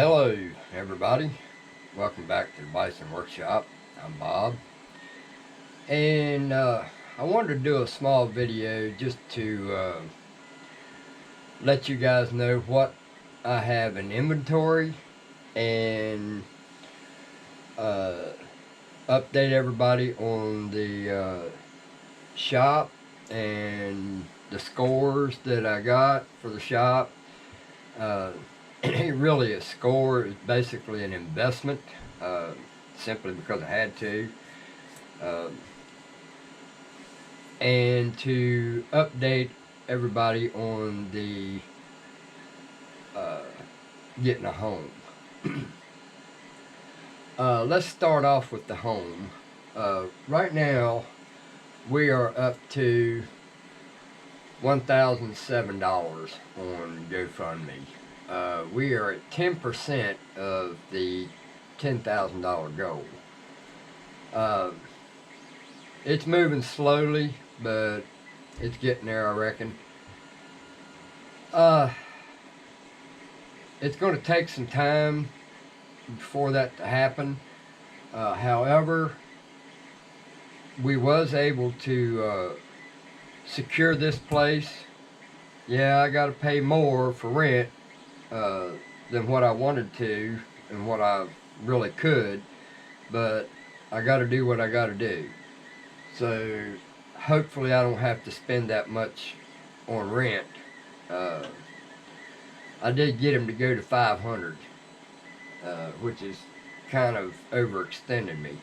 Hello everybody, welcome back to the Bison Workshop. I'm Bob, and I wanted to do a small video just to let you guys know what I have in inventory and update everybody on the shop and the scores that I got for the shop. It ain't really a score, it's basically an investment, simply because I had to. And to update everybody on the getting a home. Let's start off with the home. Right now, we are up to $1,007 on GoFundMe. We are at 10% of the $10,000 goal. It's moving slowly, but it's getting there, I reckon. It's going to take some time for that to happen. However, we was able to secure this place. Yeah, I got to pay more for rent than what I wanted to and what I really could, but I got to do what I got to do. So hopefully I don't have to spend that much on rent. I did get him to go to 500, which is kind of overextended me,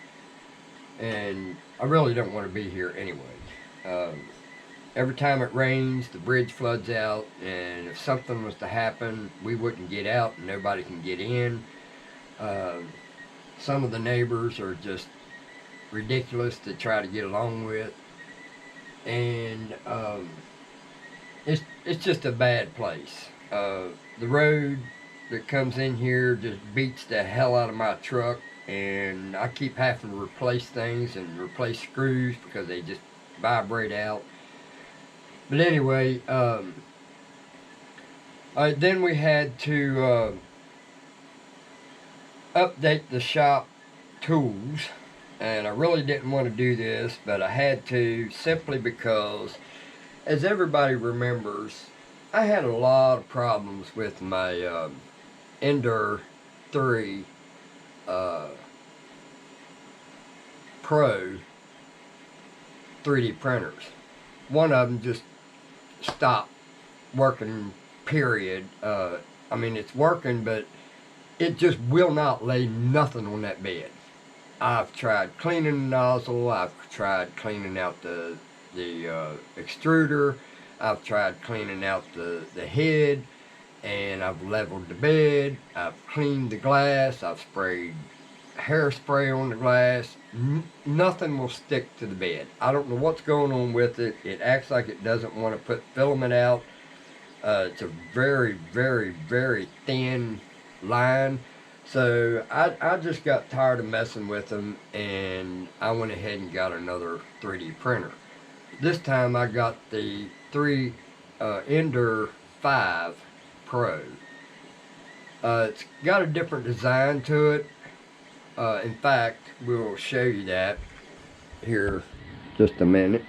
and I really don't want to be here anyway. Every time it rains, the bridge floods out, and if something was to happen, we wouldn't get out and nobody can get in. Some of the neighbors are just ridiculous to try to get along with, and it's just a bad place. The road that comes in here just beats the hell out of my truck, and I keep having to replace things and replace screws because they just vibrate out. But anyway, then we had to update the shop tools, and I really didn't want to do this, but I had to, simply because, as everybody remembers, I had a lot of problems with my Ender 3 Pro 3D printers. One of them just stopped working, period. I mean, it's working, but it just will not lay nothing on that bed. I've tried cleaning the nozzle, I've tried cleaning out the extruder, I've tried cleaning out the head, and I've leveled the bed, I've cleaned the glass, I've sprayed hairspray on the glass. Nothing will stick to the bed. I don't know what's going on with it. It acts like it doesn't want to put filament out. It's a very, very, very thin line. So I just got tired of messing with them, and I went ahead and got another 3D printer. This time I got the Ender 5 Pro. It's got a different design to it. In fact, we will show you that here just a minute.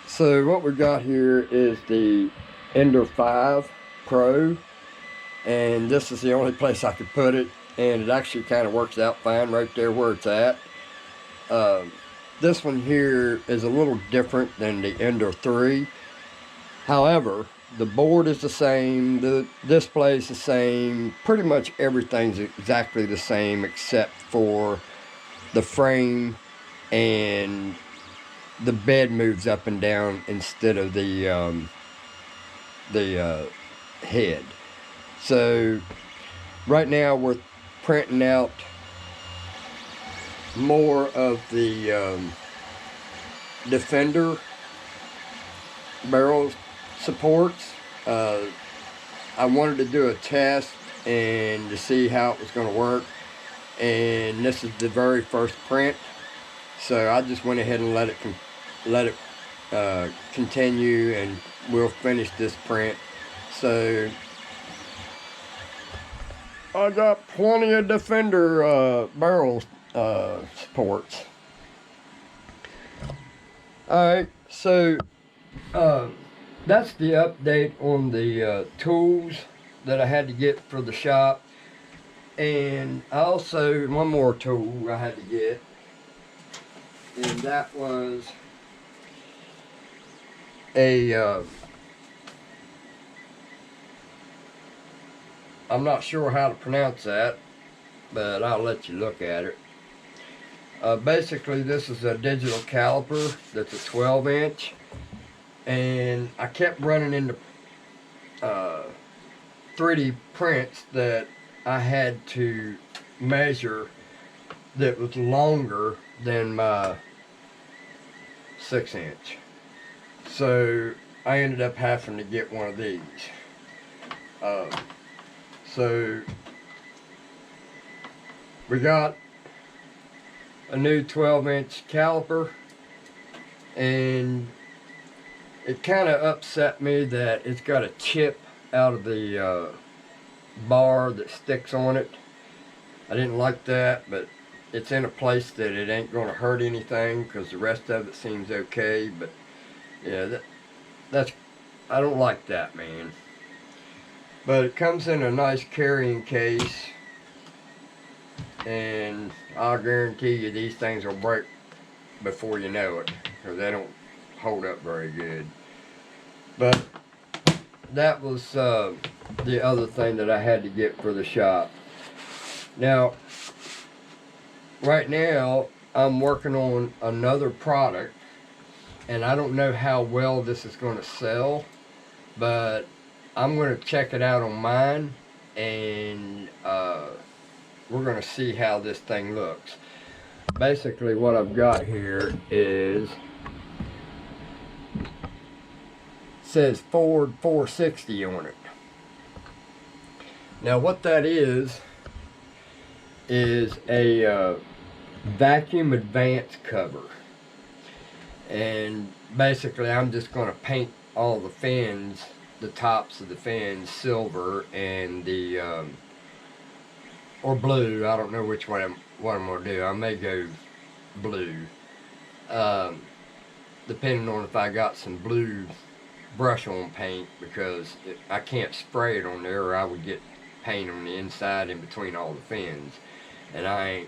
So what we got here is the Ender 5 Pro, and this is the only place I could put it, and it actually kind of works out fine right there where it's at. This one here is a little different than the Ender 3. However, the board is the same, the display is the same, pretty much everything's exactly the same except for the frame, and the bed moves up and down instead of the head. So right now we're printing out more of the Defender barrel supports. I wanted to do a test and to see how it was going to work, and this is the very first print, so I just went ahead and let it continue, and we'll finish this print. So I got plenty of Defender barrel supports. Alright, so that's the update on the tools that I had to get for the shop. And also one more tool I had to get, and that was a I'm not sure how to pronounce that, but I'll let you look at it. Basically, this is a digital caliper that's a 12-inch, and I kept running into 3D prints that I had to measure that was longer than my 6-inch. So I ended up having to get one of these. So we got a new 12-inch caliper, and it kind of upset me that it's got a chip out of the bar that sticks on it. I didn't like that, but it's in a place that it ain't going to hurt anything because the rest of it seems okay. But yeah, that's I don't like that, man. But it comes in a nice carrying case, and I'll guarantee you these things will break before you know it, because they don't hold up very good. But that was the other thing that I had to get for the shop. Now, right now I'm working on another product, and I don't know how well this is going to sell, but I'm going to check it out on mine, and we're going to see how this thing looks. Basically what I've got here is, says Ford 460 on it. Now what that is a vacuum advance cover, and basically I'm just going to paint all the fins, the tops of the fins, silver, and the or blue. I don't know which one I'm going to do. I may go blue, depending on if I got some blue brush on paint, because I can't spray it on there or I would get paint on the inside in between all the fins, and I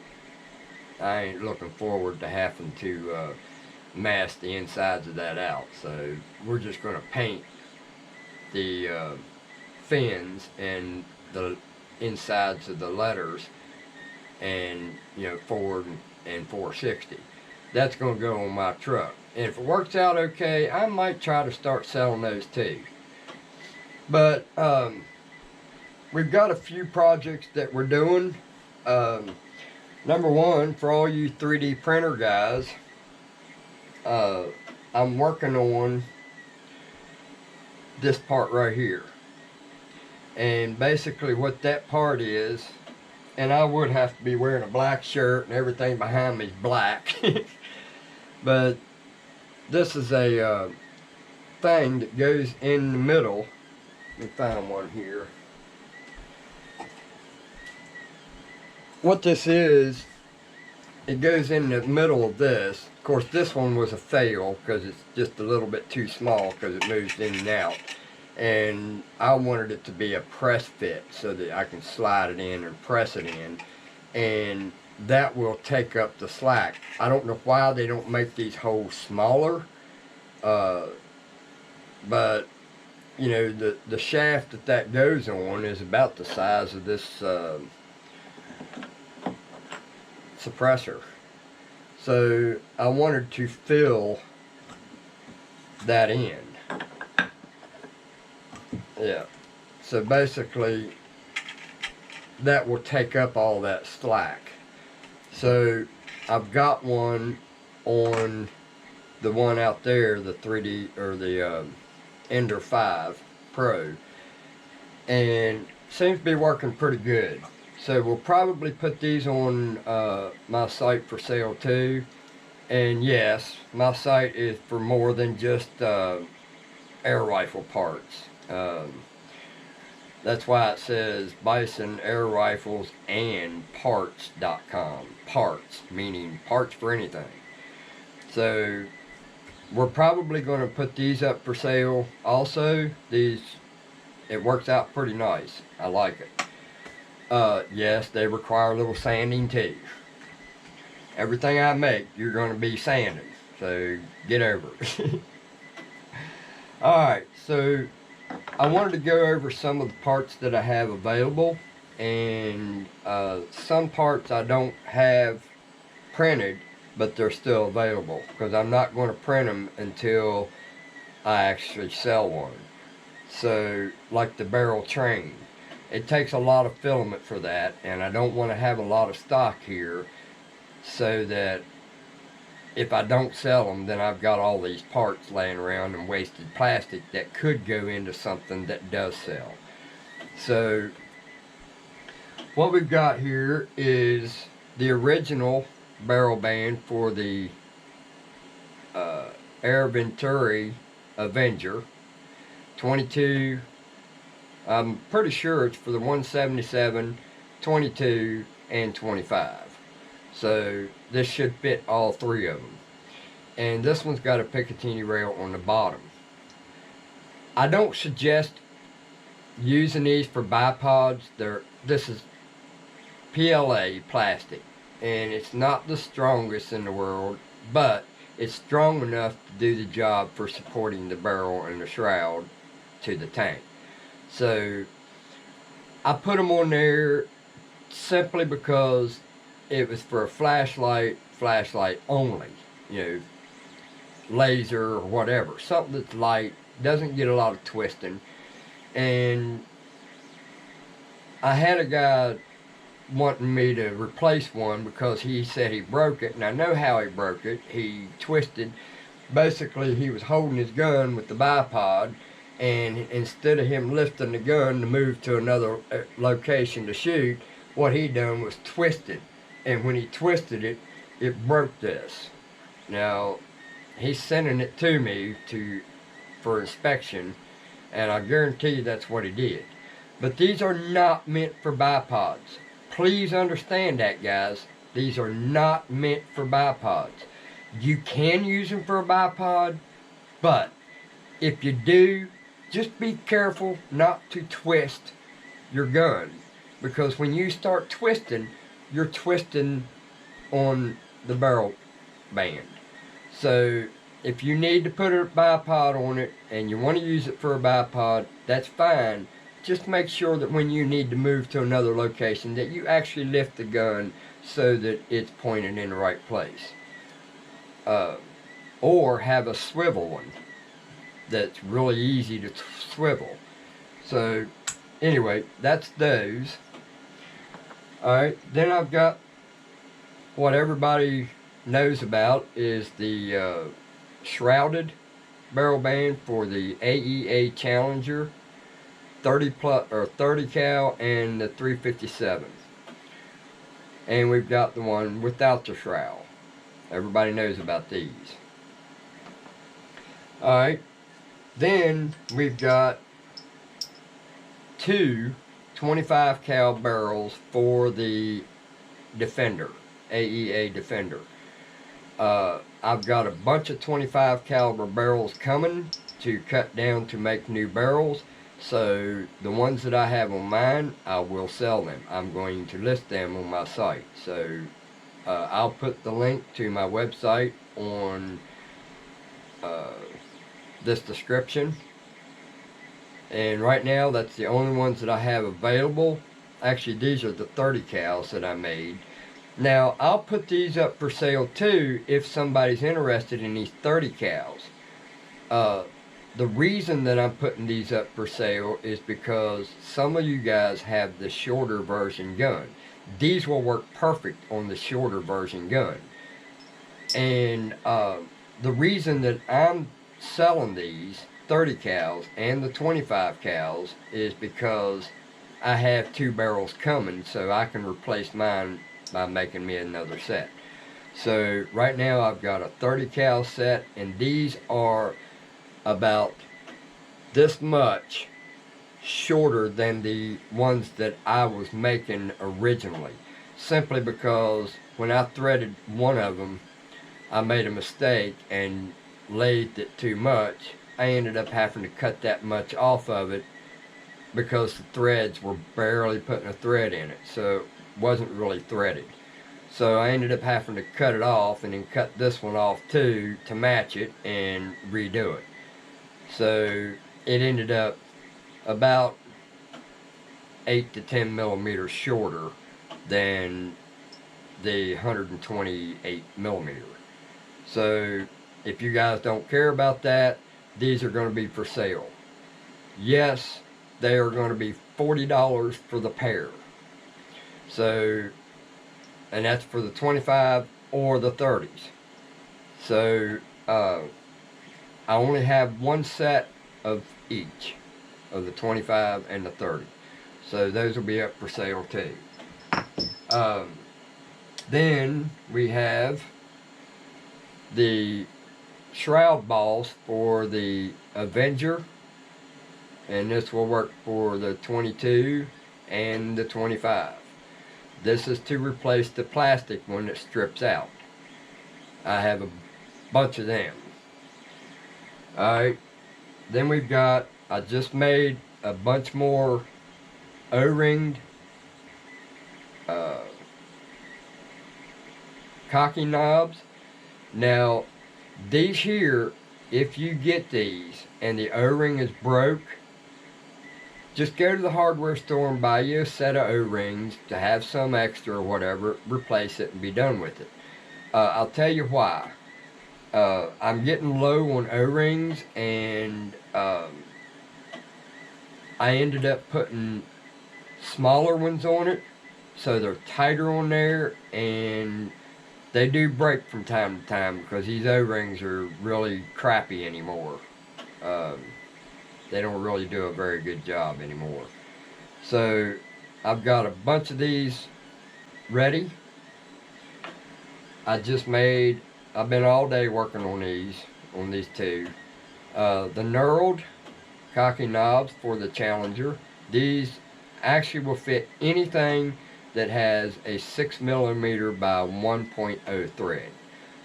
ain't looking forward to having to mask the insides of that out. So we're just going to paint the fins and the insides of the letters, and Ford and 460. That's going to go on my truck, and if it works out okay, I might try to start selling those too. But we've got a few projects that we're doing. Number one, for all you 3D printer guys, I'm working on this part right here. And basically what that part is, and I would have to be wearing a black shirt and everything behind me is black, but this is a thing that goes in the middle. Let me find one here. What this is, it goes in the middle of this. Of course, this one was a fail because it's just a little bit too small because it moves in and out. And I wanted it to be a press fit so that I can slide it in and press it in, and that will take up the slack. I don't know why they don't make these holes smaller, but the shaft that goes on is about the size of this suppressor. So I wanted to fill that in. Yeah, so basically that will take up all that slack. So I've got one on the one out there, the 3D or the Ender 5 Pro, and seems to be working pretty good. So we'll probably put these on my site for sale too. And yes, my site is for more than just air rifle parts. That's why it says Bison Air Rifles and Parts.com. Parts, meaning parts for anything. So we're probably going to put these up for sale also. These, it works out pretty nice. I like it. Yes, they require a little sanding too. Everything I make, you're going to be sanding. So get over it. Alright, so I wanted to go over some of the parts that I have available, and some parts I don't have printed, but they're still available because I'm not going to print them until I actually sell one. So, like the barrel train, it takes a lot of filament for that, and I don't want to have a lot of stock here so that if I don't sell them, then I've got all these parts laying around and wasted plastic that could go into something that does sell. So what we've got here is the original barrel band for the Venturi Avenger 22. I'm pretty sure it's for the 177, 22, and 25. So this should fit all three of them. And this one's got a Picatinny rail on the bottom. I don't suggest using these for bipods. This is PLA plastic, and it's not the strongest in the world, but it's strong enough to do the job for supporting the barrel and the shroud to the tank. So I put them on there simply because it was for a flashlight only, you know, laser or whatever, something that's light, doesn't get a lot of twisting. And I had a guy wanting me to replace one because he said he broke it, and I know how he broke it. He twisted. Basically, he was holding his gun with the bipod, and instead of him lifting the gun to move to another location to shoot, what he done was twisted. And when he twisted it, it broke this. Now, he's sending it to me for inspection, and I guarantee you that's what he did. But these are not meant for bipods. Please understand that, guys. These are not meant for bipods. You can use them for a bipod, but if you do, just be careful not to twist your gun, because when you start twisting, you're twisting on the barrel band. So if you need to put a bipod on it and you want to use it for a bipod, that's fine. Just make sure that when you need to move to another location that you actually lift the gun so that it's pointed in the right place. Or have a swivel one that's really easy to swivel. So anyway, that's those. Alright, then I've got what everybody knows about is the shrouded barrel band for the AEA Challenger 30 cal and the 357. And we've got the one without the shroud. Everybody knows about these. Alright, then we've got two 25 cal barrels for the Defender, AEA Defender. I've got a bunch of 25 caliber barrels coming to cut down to make new barrels. So the ones that I have on mine, I will sell them. I'm going to list them on my site. So I'll put the link to my website on this description. And right now, that's the only ones that I have available. Actually, these are the 30 cals that I made. Now, I'll put these up for sale too if somebody's interested in these 30 cals. The reason that I'm putting these up for sale is because some of you guys have the shorter version gun. These will work perfect on the shorter version gun. And the reason that I'm selling these 30 cals and the 25 cals is because I have two barrels coming, so I can replace mine by making me another set. So right now I've got a 30 cal set, and these are about this much shorter than the ones that I was making originally, simply because when I threaded one of them, I made a mistake and lathed it too much. I ended up having to cut that much off of it because the threads were barely putting a thread in it, so it wasn't really threaded. So I ended up having to cut it off and then cut this one off too to match it and redo it. So it ended up about 8 to 10 millimeters shorter than the 128 millimeter. So if you guys don't care about that, these are going to be for sale. Yes, they are going to be $40 for the pair. So, and that's for the 25 or the 30s. So I only have one set of each, of the 25 and the 30. So those will be up for sale too. Then we have the shroud balls for the Avenger, and this will work for the 22 and the 25. This is to replace the plastic one that strips out. I have a bunch of them. Alright, then we've got, I just made a bunch more O-ringed cocking knobs. Now these here, if you get these and the O-ring is broke, just go to the hardware store and buy you a set of O-rings to have some extra or whatever, replace it and be done with it. I'll tell you why. I'm getting low on O-rings, and I ended up putting smaller ones on it, so they're tighter on there, and they do break from time to time because these O-rings are really crappy anymore. They don't really do a very good job anymore. So I've got a bunch of these ready. I've been all day working on these two. The knurled cocking knobs for the Challenger. These actually will fit anything that has a 6 millimeter by 1.0 thread.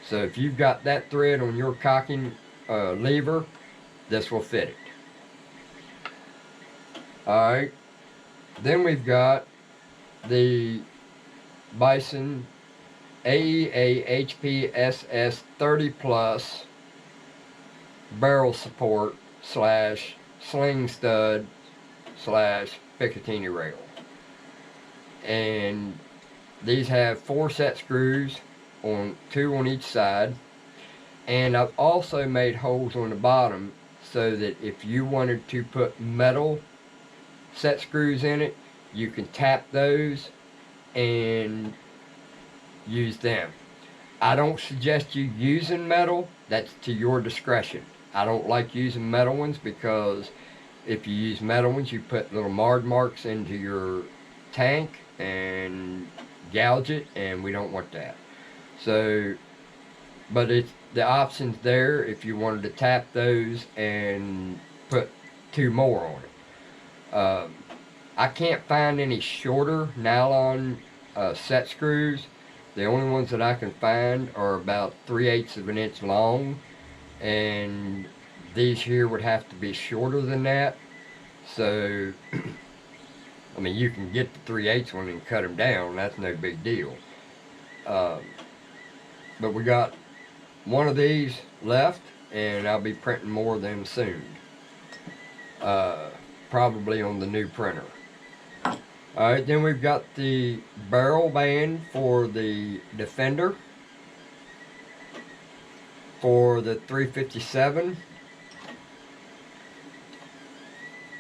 So if you've got that thread on your cocking lever, this will fit it. Alright, then we've got the Bison AEA HPSS 30 plus barrel support slash sling stud slash Picatinny rail. And these have 4 set screws, 2 on each side, and I've also made holes on the bottom so that if you wanted to put metal set screws in it, you can tap those and use them. I don't suggest you using metal. That's to your discretion. I don't like using metal ones because if you use metal ones, you put little mard marks into your tank and gouge it, and we don't want that. So, but it's the options there if you wanted to tap those and put 2 more on it. I can't find any shorter nylon set screws. The only ones that I can find are about 3/8 of an inch long, and these here would have to be shorter than that. So I mean, you can get the 3/8 one and cut them down, that's no big deal. But we got one of these left, and I'll be printing more of them soon, probably on the new printer. Alright, then we've got the barrel band for the Defender for the 357,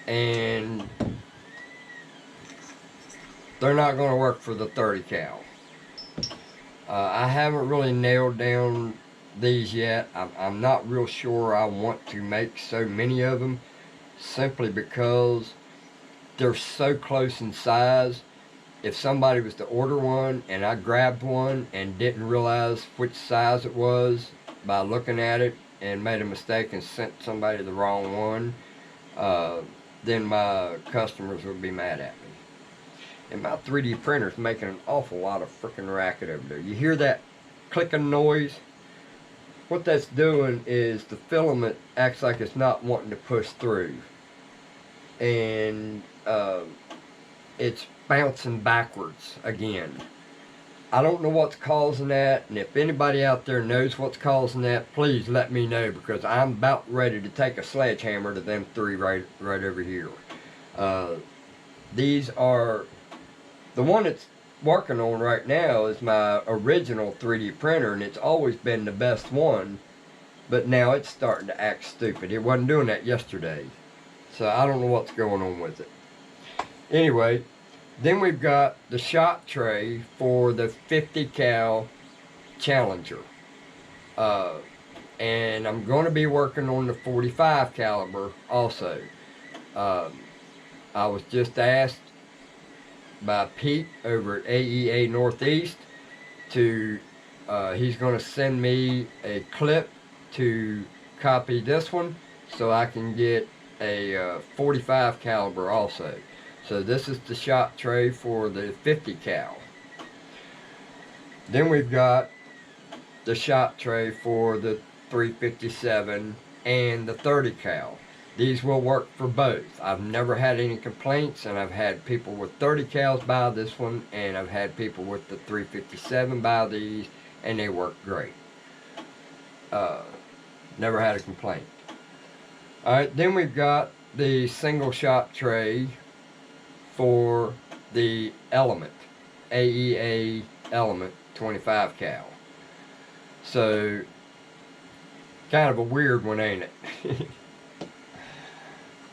and they're not going to work for the 30 cal. I haven't really nailed down these yet. I'm not real sure I want to make so many of them, simply because they're so close in size. If somebody was to order one and I grabbed one and didn't realize which size it was by looking at it and made a mistake and sent somebody the wrong one, then my customers would be mad at me. And my 3D printer's making an awful lot of freaking racket over there. You hear that clicking noise? What that's doing is the filament acts like it's not wanting to push through. And it's bouncing backwards again. I don't know what's causing that, and if anybody out there knows what's causing that, please let me know, because I'm about ready to take a sledgehammer to them three right over here. These are, the one that's working on right now is my original 3D printer, and it's always been the best one, but now it's starting to act stupid. It wasn't doing that yesterday, so I don't know what's going on with it. Anyway, then we've got the shot tray for the 50 cal Challenger. And I'm going to be working on the 45 caliber also. I was just asked by Pete over at AEA Northeast to, he's going to send me a clip to copy this one so I can get a 45 caliber also. So this is the shot tray for the 50 cal. Then we've got the shot tray for the 357 and the 30 cal. These will work for both. I've never had any complaints, and I've had people with 30 cals buy this one, and I've had people with the 357 buy these, and they work great. Never had a complaint. Alright, then we've got the single shot tray for the Element, AEA Element 25 cal. So, kind of a weird one, ain't it?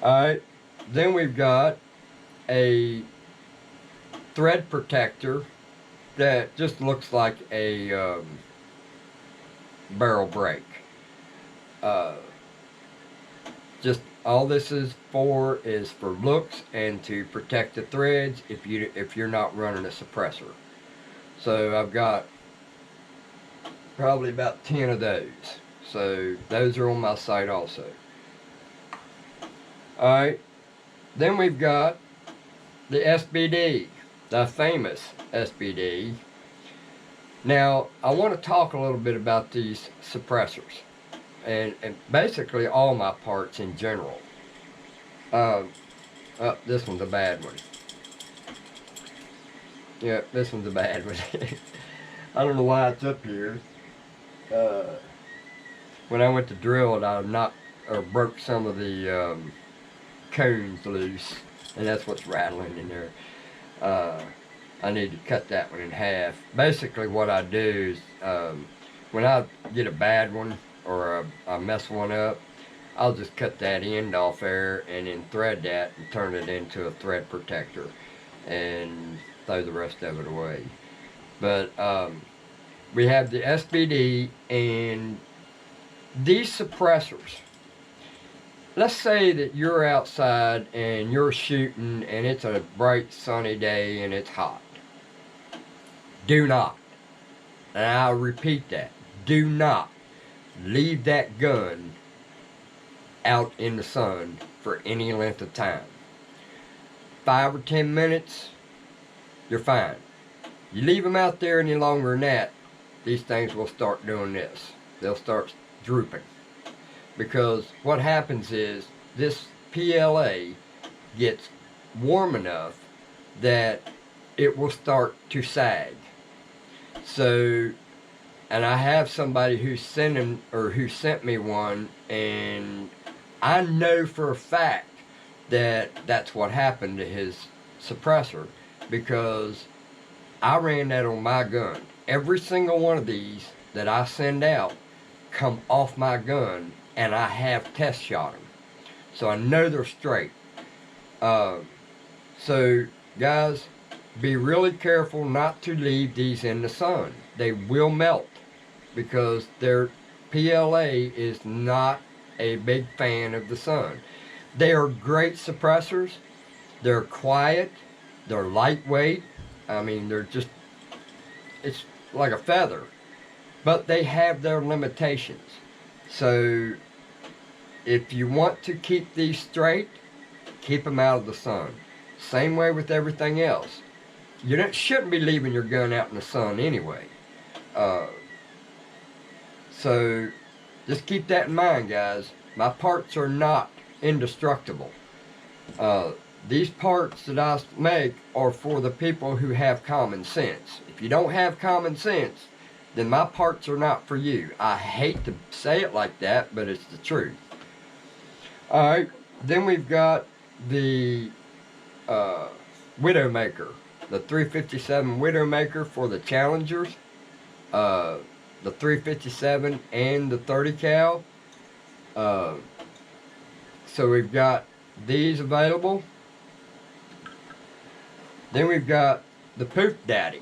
Alright, then we've got a thread protector that just looks like a barrel brake. Just all this is for looks and to protect the threads if you're not running a suppressor. So I've got probably about 10 of those. So those are on my site also. Alright, then we've got the SBD, the famous SBD. Now I want to talk a little bit about these suppressors. And basically all my parts in general. This one's a bad one. Yeah, this one's a bad one. I don't know why it's up here. When I went to drill it, I knocked or broke some of the cones loose, and that's what's rattling in there. I need to cut that one in half. Basically what I do is, when I get a bad one, or I mess one up, I'll just cut that end off there and then thread that and turn it into a thread protector and throw the rest of it away. But we have the SBD and these suppressors. Let's say that you're outside and you're shooting and it's a bright sunny day and it's hot. Do not, and I'll repeat that, do not leave that gun out in the sun for any length of time. 5 or 10 minutes, you're fine. You leave them out there any longer than that, these things will start doing this. They'll start drooping. Because what happens is this PLA gets warm enough that it will start to sag. So, and I have somebody who sent me one, and I know for a fact that that's what happened to his suppressor, because I ran that on my gun. Every single one of these that I send out come off my gun, and I have test shot them, so I know they're straight. So guys, be really careful not to leave these in the sun. They will melt, because their PLA is not a big fan of the sun. They are great suppressors. They're quiet. They're lightweight. I mean, they're just, it's like a feather. But they have their limitations. So if you want to keep these straight, keep them out of the sun. Same way with everything else. You shouldn't be leaving your gun out in the sun anyway. So just keep that in mind, guys. My parts are not indestructible. These parts that I make are for the people who have common sense. If you don't have common sense, then my parts are not for you. I hate to say it like that, but it's the truth. Alright, then we've got the Widowmaker. The 357 Widowmaker for the Challengers. The 357 and the 30 cal. So we've got these available. Then we've got the Poof Daddy.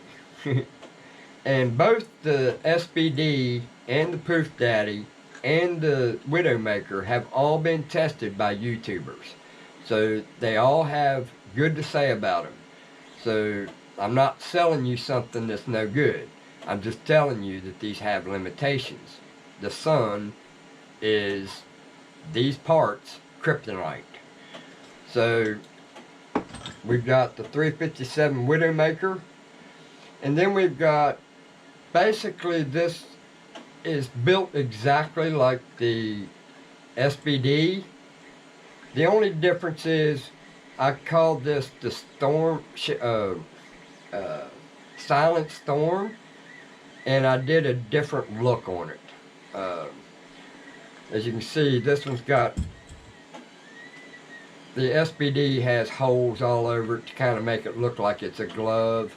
And both the SBD and the Poof Daddy and the Widowmaker have all been tested by YouTubers. So they all have good to say about them. So I'm not selling you something that's no good. I'm just telling you that these have limitations. The sun is these parts kryptonite. So we've got the 357 Widowmaker, and then we've got, basically this is built exactly like the SBD. The only difference is I called this the Silent Storm, and I did a different look on it. As you can see, this one's got, the SBD has holes all over it to kind of make it look like it's a glove,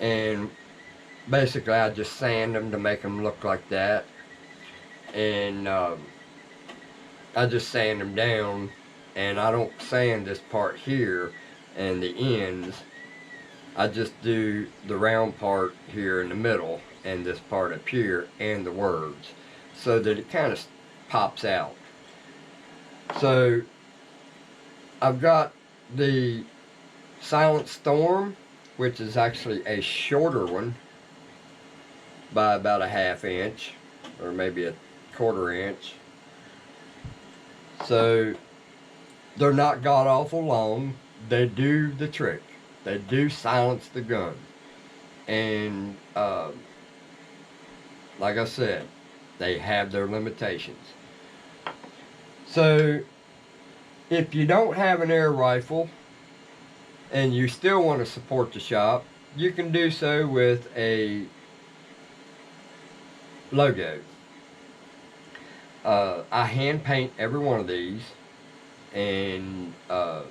and basically I just sand them to make them look like that, and I just sand them down, and I don't sand this part here and the ends. I just do the round part here in the middle and this part up here and the words, so that it kind of pops out. So I've got the Silent Storm, which is actually a shorter one by about a ½ inch or maybe a quarter inch. So they're not god awful long. They do the trick. They do silence the gun. And like I said, they have their limitations. So if you don't have an air rifle and you still want to support the shop, you can do so with a logo. I hand paint every one of these, and I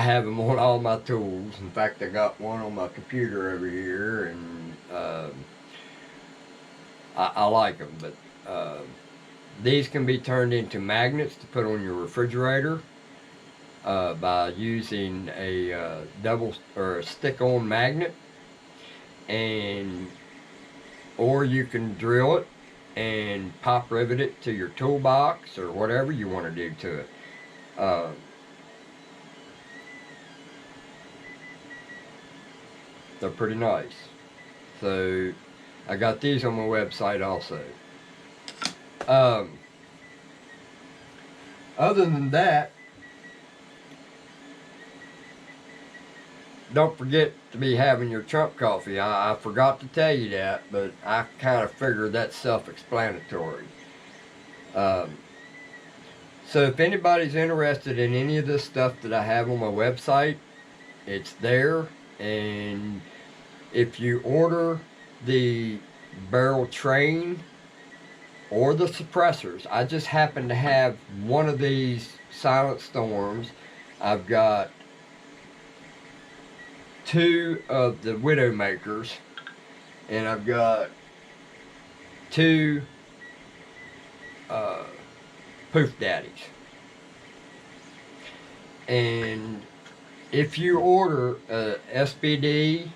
have them on all my tools. In fact, I got one on my computer over here, and I like them. But these can be turned into magnets to put on your refrigerator by using a double or a stick-on magnet, and or you can drill it and pop rivet it to your toolbox or whatever you want to do to it. They're pretty nice. So I got these on my website also. Other than that, don't forget to be having your Trump coffee. I forgot to tell you that, but I kind of figured that's self-explanatory. So if anybody's interested in any of this stuff that I have on my website, it's there. And if you order the barrel train or the suppressors, I just happen to have one of these Silent Storms. I've got 2 of the Widowmakers, and I've got 2 Poof Daddies. And if you order a SBD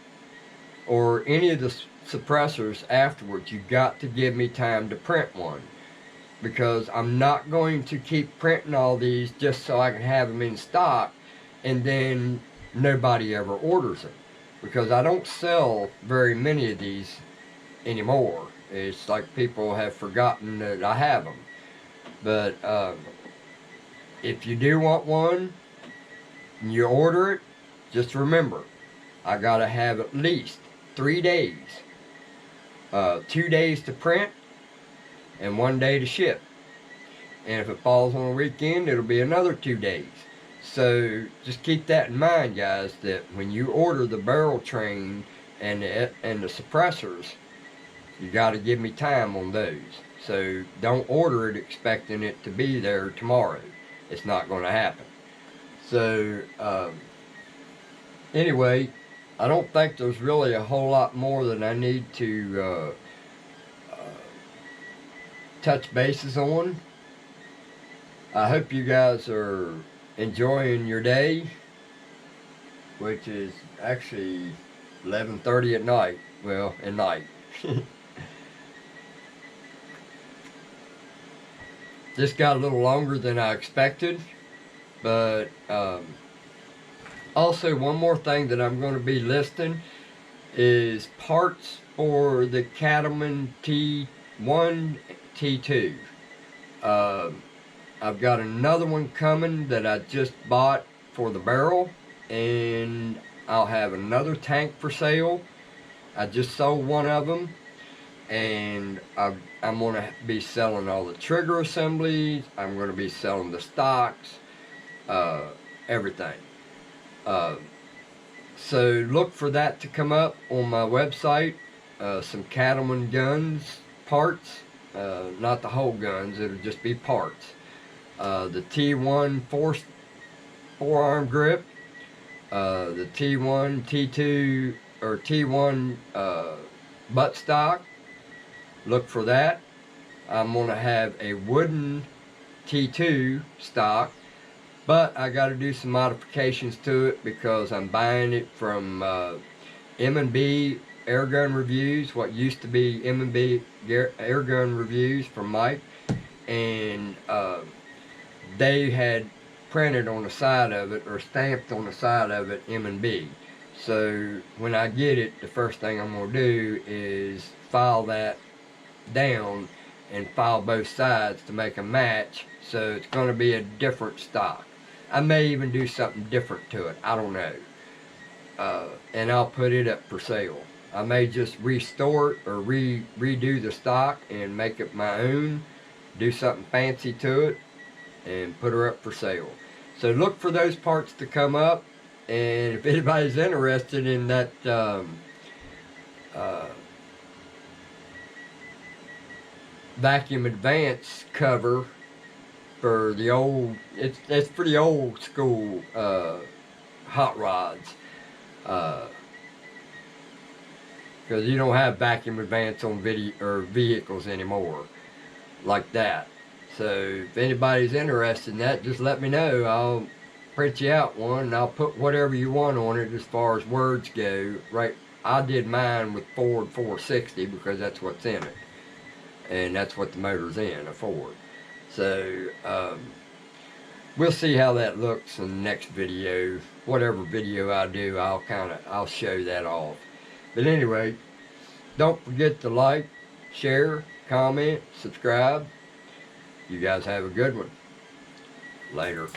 or any of the suppressors afterwards, you got to give me time to print one, because I'm not going to keep printing all these just so I can have them in stock and then nobody ever orders them, because I don't sell very many of these anymore. It's like people have forgotten that I have them. But if you do want one and you order it, just remember, I gotta have at least 3 days. 2 days to print and 1 day to ship. And if it falls on a weekend, it'll be another 2 days. So just keep that in mind, guys, that when you order the barrel train and the suppressors, you got to give me time on those. So don't order it expecting it to be there tomorrow. It's not going to happen. So anyway, I don't think there's really a whole lot more that I need to touch bases on. I hope you guys are enjoying your day, which is actually 11:30 at night. Well, at night. This got a little longer than I expected, but also one more thing that I'm going to be listing is parts for the Cattleman T1, T2. I've got another one coming that I just bought for the barrel, and I'll have another tank for sale. I just sold one of them, and I'm going to be selling all the trigger assemblies. I'm going to be selling the stocks, everything. So look for that to come up on my website. Some Cattleman guns parts, not the whole guns, it'll just be parts. The T1 forearm grip, the T1, T2, or T1 buttstock. Look for that. I'm going to have a wooden T2 stock, but I got to do some modifications to it because I'm buying it from M&B Airgun Reviews, what used to be M&B Airgun Reviews from Mike, and they had printed on the side of it, or stamped on the side of it, M&B. So when I get it, the first thing I'm going to do is file that down and file both sides to make a match. So it's going to be a different stock. I may even do something different to it, I don't know. And I'll put it up for sale. I may just restore it or redo the stock and make it my own, do something fancy to it, and put her up for sale. So look for those parts to come up, and if anybody's interested in that vacuum advance cover for the old, it's pretty old school hot rods, because you don't have vacuum advance on vehicles anymore like that. So if anybody's interested in that, just let me know. I'll print you out one, and I'll put whatever you want on it as far as words go. Right, I did mine with Ford 460 because that's what's in it, and that's what the motor's in, a Ford. So we'll see how that looks in the next video. Whatever video I do, I'll show that off. But anyway, don't forget to like, share, comment, subscribe. You guys have a good one. Later.